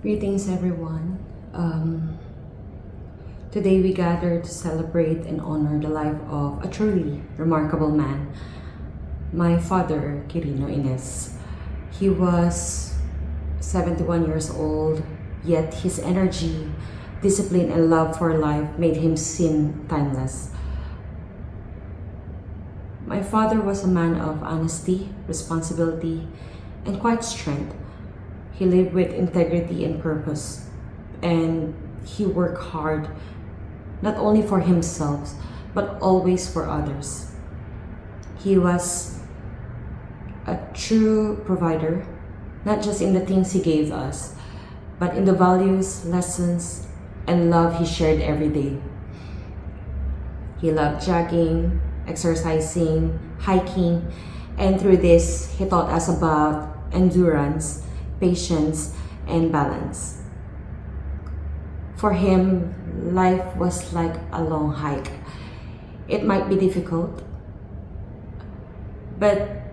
Greetings, everyone. Today we gather to celebrate and honor the life of a truly remarkable man, my father, Quirino Ines. He was 71 years old, yet his energy, discipline, and love for life made him seem timeless. My father was a man of honesty, responsibility, and quiet strength. He lived with integrity and purpose, and he worked hard, not only for himself, but always for others. He was a true provider, not just in the things he gave us, but in the values, lessons, and love he shared every day. He loved jogging, exercising, hiking, and through this, he taught us about endurance, patience, and balance. For him, life was like a long hike. It might be difficult, but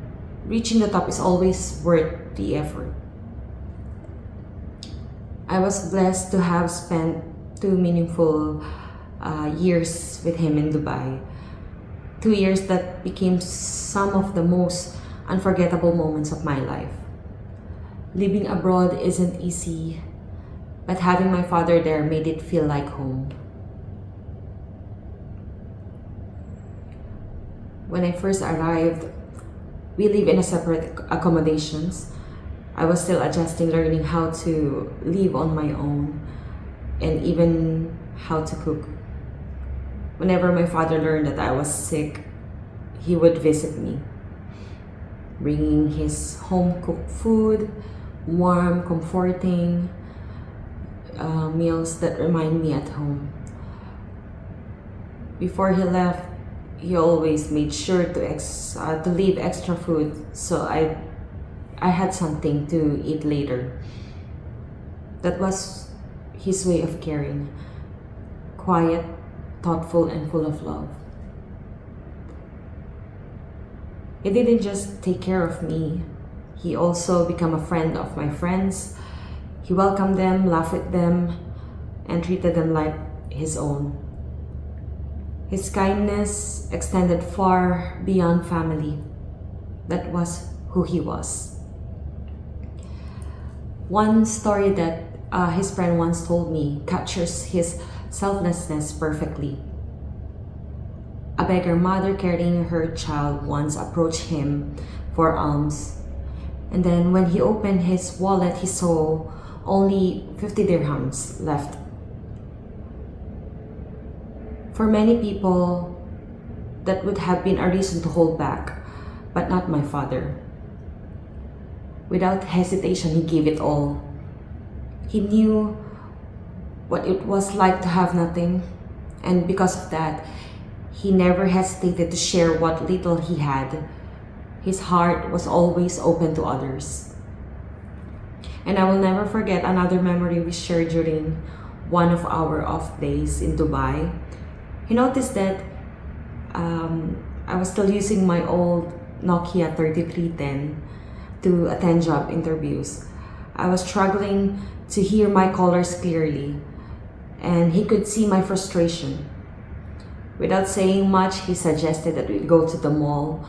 reaching the top is always worth the effort. I was blessed to have spent two meaningful years with him in Dubai. 2 years that became some of the most unforgettable moments of my life. Living abroad isn't easy, but having my father there made it feel like home. When I first arrived, we live in a separate accommodations. I was still adjusting, learning how to live on my own and even how to cook. Whenever my father learned that I was sick, he would visit me, bringing his home-cooked food, warm, comforting meals that remind me at home. Before he left, he always made sure to leave extra food so I had something to eat later. That was his way of caring, quiet, thoughtful, and full of love. He didn't just take care of me, he also became a friend of my friends. He welcomed them, laughed with them, and treated them like his own. His kindness extended far beyond family. That was who he was. One story that his friend once told me captures his selflessness perfectly. A beggar mother carrying her child once approached him for alms. And then when he opened his wallet, he saw only 50 dirhams left. For many people, that would have been a reason to hold back, but not my father. Without hesitation, he gave it all. He knew what it was like to have nothing, and because of that, he never hesitated to share what little he had. His heart was always open to others. And I will never forget another memory we shared during one of our off days in Dubai. He noticed that I was still using my old Nokia 3310 to attend job interviews. I was struggling to hear my callers clearly, and he could see my frustration. Without saying much, he suggested that we go to the mall.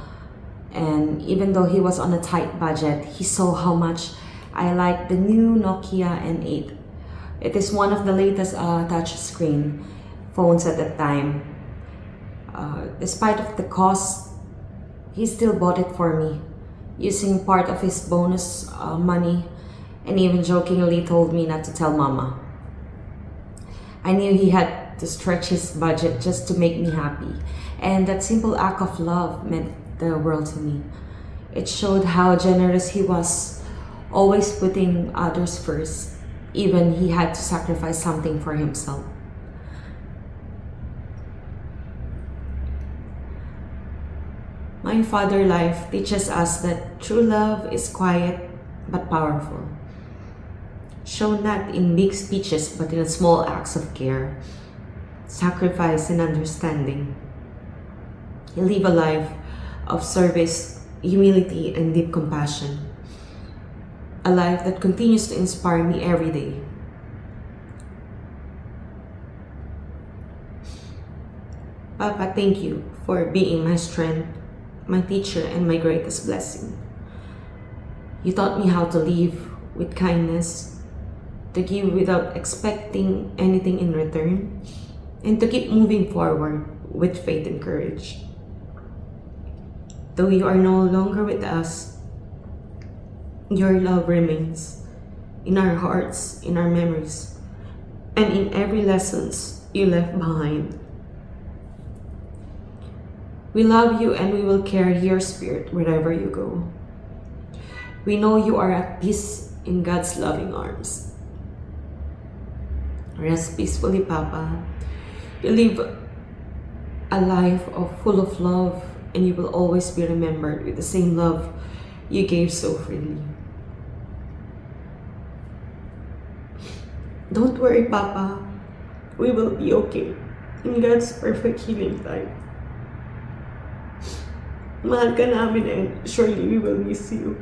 And even though he was on a tight budget, he saw how much I liked the new Nokia N8. It is one of the latest touchscreen phones at that time. Despite of the cost, he still bought it for me, using part of his bonus money, and even jokingly told me not to tell mama. I knew he had to stretch his budget just to make me happy, and that simple act of love meant the world to me. It showed how generous he was, always putting others first, even he had to sacrifice something for himself. My father life teaches us that true love is quiet but powerful, shown not in big speeches but in small acts of care, sacrifice, and understanding. He lived a life of service, humility, and deep compassion. A life that continues to inspire me every day. Papa, thank you for being my strength, my teacher, and my greatest blessing. You taught me how to live with kindness, to give without expecting anything in return, and to keep moving forward with faith and courage. Though you are no longer with us, your love remains in our hearts, in our memories, and in every lessons you left behind. We love you and we will carry your spirit wherever you go. We know you are at peace in God's loving arms. Rest peacefully, Papa. You live a life full of love, and you will always be remembered with the same love you gave so freely. Don't worry, Papa. We will be okay in God's perfect healing time. Mahal ka namin and surely we will miss you.